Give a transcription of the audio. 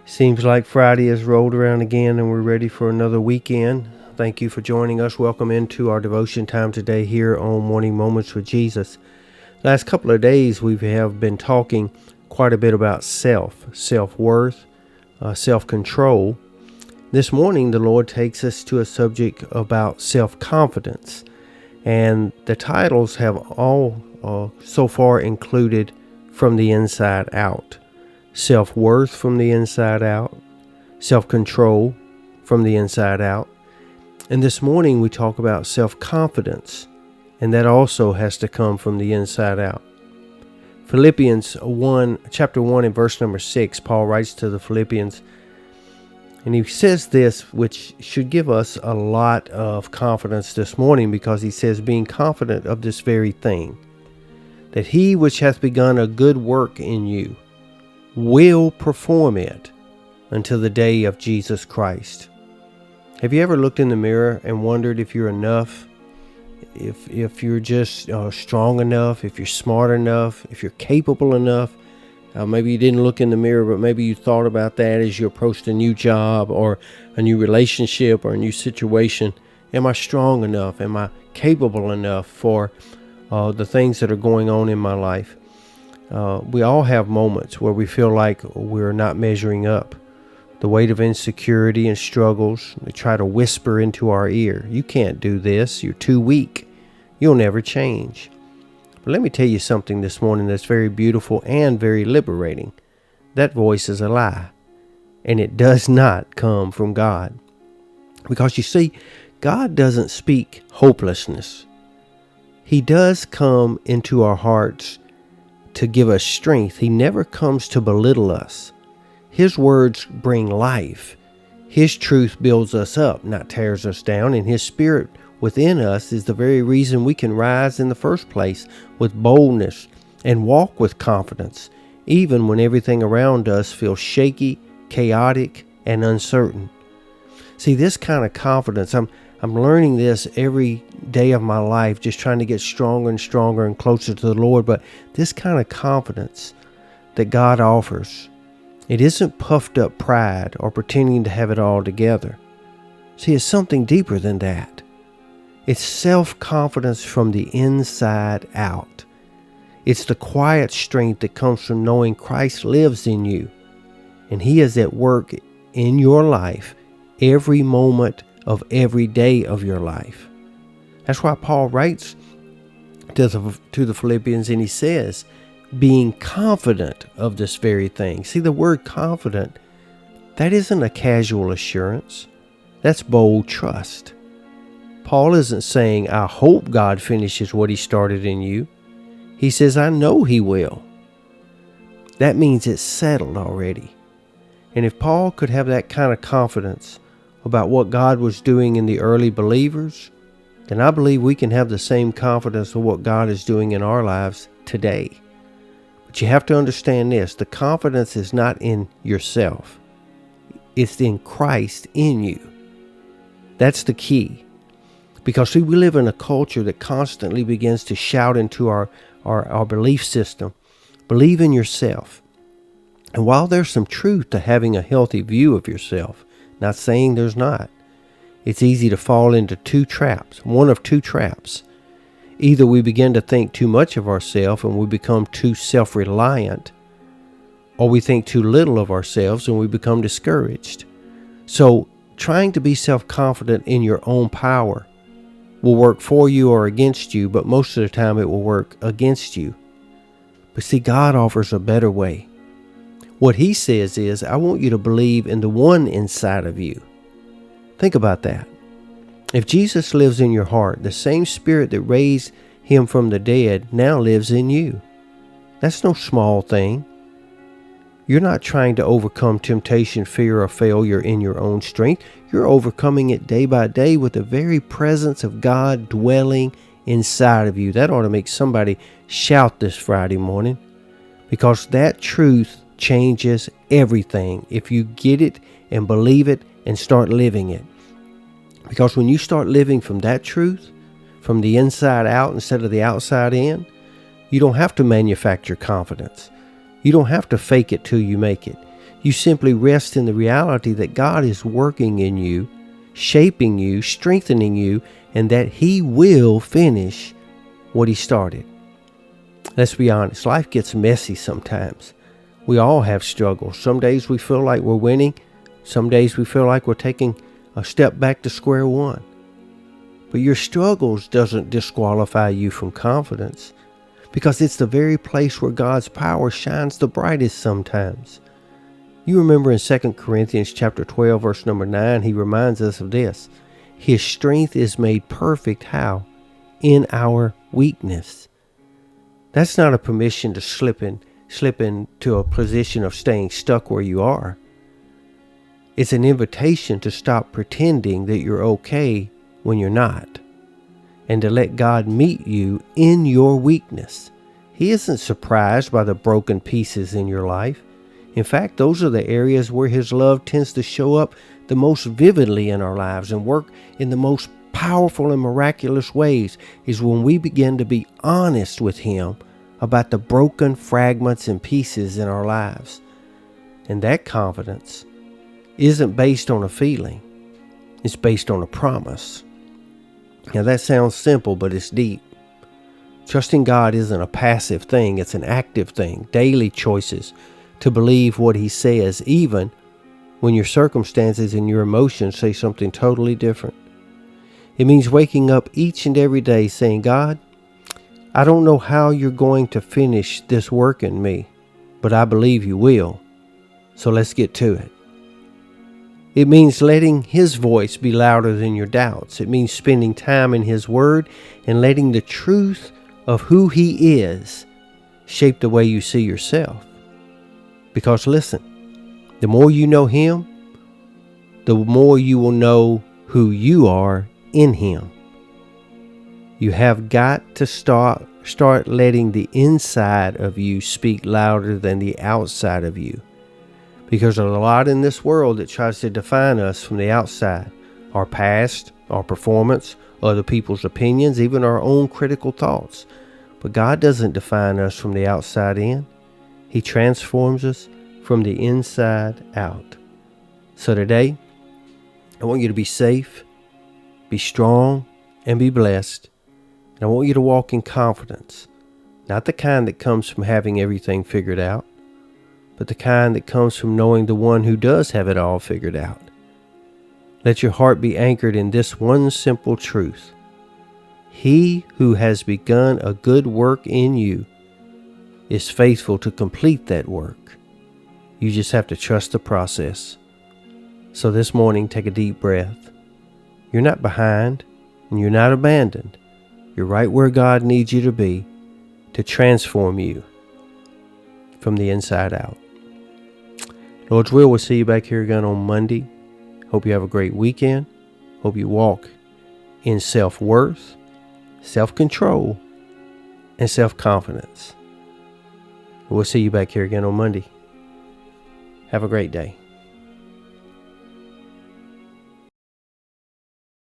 Seems like Friday has rolled around again and we're ready for another weekend. Thank you for joining us. Welcome into our devotion time today here on Morning Moments with Jesus. Last couple of days we have been talking quite a bit about self-worth, self-control. This morning the Lord takes us to a subject about self-confidence. And the titles have all so far included from the inside out. Self-worth from the inside out, self-control from the inside out. And this morning we talk about self-confidence, and that also has to come from the inside out. Philippians 1, chapter 1 and verse number 6, Paul writes to the Philippians, and he says this, which should give us a lot of confidence this morning, because he says, being confident of this very thing, that he which hath begun a good work in you will perform it until the day of Jesus Christ. Have you ever looked in the mirror and wondered if you're enough, if you're just strong enough, if you're smart enough, if you're capable enough? Maybe you didn't look in the mirror, but maybe you thought about that as you approached a new job or a new relationship or a new situation. Am I strong enough? Am I capable enough for the things that are going on in my life? We all have moments where we feel like we're not measuring up. The weight of insecurity and struggles, they try to whisper into our ear, you can't do this, you're too weak, you'll never change. But let me tell you something this morning that's very beautiful and very liberating. That voice is a lie, and it does not come from God. Because you see, God doesn't speak hopelessness. He does come into our hearts to give us strength. He never comes to belittle us. His words bring life. His truth builds us up, not tears us down. And His Spirit within us is the very reason we can rise in the first place with boldness and walk with confidence, even when everything around us feels shaky, chaotic, and uncertain. See, this kind of confidence, I'm learning this every day of my life, just trying to get stronger and stronger and closer to the Lord. But this kind of confidence that God offers, it isn't puffed up pride or pretending to have it all together. See, it's something deeper than that. It's self-confidence from the inside out. It's the quiet strength that comes from knowing Christ lives in you, and He is at work in your life every moment of every day of your life. That's why Paul writes to the Philippians, and he says, being confident of this very thing. See, the word confident, that isn't a casual assurance. That's bold trust. Paul isn't saying, I hope God finishes what He started in you. He says, I know He will. That means it's settled already. And if Paul could have that kind of confidence about what God was doing in the early believers, then I believe we can have the same confidence of what God is doing in our lives today. But you have to understand this, the confidence is not in yourself. It's in Christ in you. That's the key. Because see, we live in a culture that constantly begins to shout into our belief system, believe in yourself. And while there's some truth to having a healthy view of yourself, not saying there's not, it's easy to fall into one of two traps. Either we begin to think too much of ourselves and we become too self-reliant, or we think too little of ourselves and we become discouraged. So trying to be self-confident in your own power will work for you or against you, but most of the time it will work against you. But see, God offers a better way. What He says is, I want you to believe in the one inside of you. Think about that. If Jesus lives in your heart, the same Spirit that raised Him from the dead now lives in you. That's no small thing. You're not trying to overcome temptation, fear, or failure in your own strength. You're overcoming it day by day with the very presence of God dwelling inside of you. That ought to make somebody shout this Friday morning, because that truth changes everything if you get it and believe it and start living it. Because when you start living from that truth, from the inside out instead of the outside in, you don't have to manufacture confidence. You don't have to fake it till you make it. You simply rest in the reality that God is working in you, shaping you, strengthening you, and that He will finish what He started. Let's be honest, life gets messy sometimes. We all have struggles. Some days we feel like we're winning. Some days we feel like we're taking a step back to square one. But your struggles doesn't disqualify you from confidence, because it's the very place where God's power shines the brightest sometimes. You remember in 2 Corinthians chapter 12, verse number 9, he reminds us of this. His strength is made perfect, how? In our weakness. That's not a permission to slip into a position of staying stuck where you are. It's an invitation to stop pretending that you're okay when you're not, and to let God meet you in your weakness. He isn't surprised by the broken pieces in your life. In fact, those are the areas where His love tends to show up the most vividly in our lives and work in the most powerful and miraculous ways, is when we begin to be honest with Him about the broken fragments and pieces in our lives. And that confidence isn't based on a feeling. It's based on a promise. Now that sounds simple, but it's deep. Trusting God isn't a passive thing, it's an active thing. Daily choices to believe what He says, even when your circumstances and your emotions say something totally different. It means waking up each and every day saying, God, I don't know how you're going to finish this work in me, but I believe you will. So let's get to it. It means letting His voice be louder than your doubts. It means spending time in His Word and letting the truth of who He is shape the way you see yourself. Because listen, the more you know Him, the more you will know who you are in Him. You have got to start letting the inside of you speak louder than the outside of you. Because there's a lot in this world that tries to define us from the outside. Our past, our performance, other people's opinions, even our own critical thoughts. But God doesn't define us from the outside in. He transforms us from the inside out. So today, I want you to be safe, be strong, and be blessed. And I want you to walk in confidence. Not the kind that comes from having everything figured out, but the kind that comes from knowing the one who does have it all figured out. Let your heart be anchored in this one simple truth. He who has begun a good work in you is faithful to complete that work. You just have to trust the process. So this morning, take a deep breath. You're not behind, and you're not abandoned. You're right where God needs you to be to transform you from the inside out. Lord's will, we'll see you back here again on Monday. Hope you have a great weekend. Hope you walk in self-worth, self-control, and self-confidence. We'll see you back here again on Monday. Have a great day.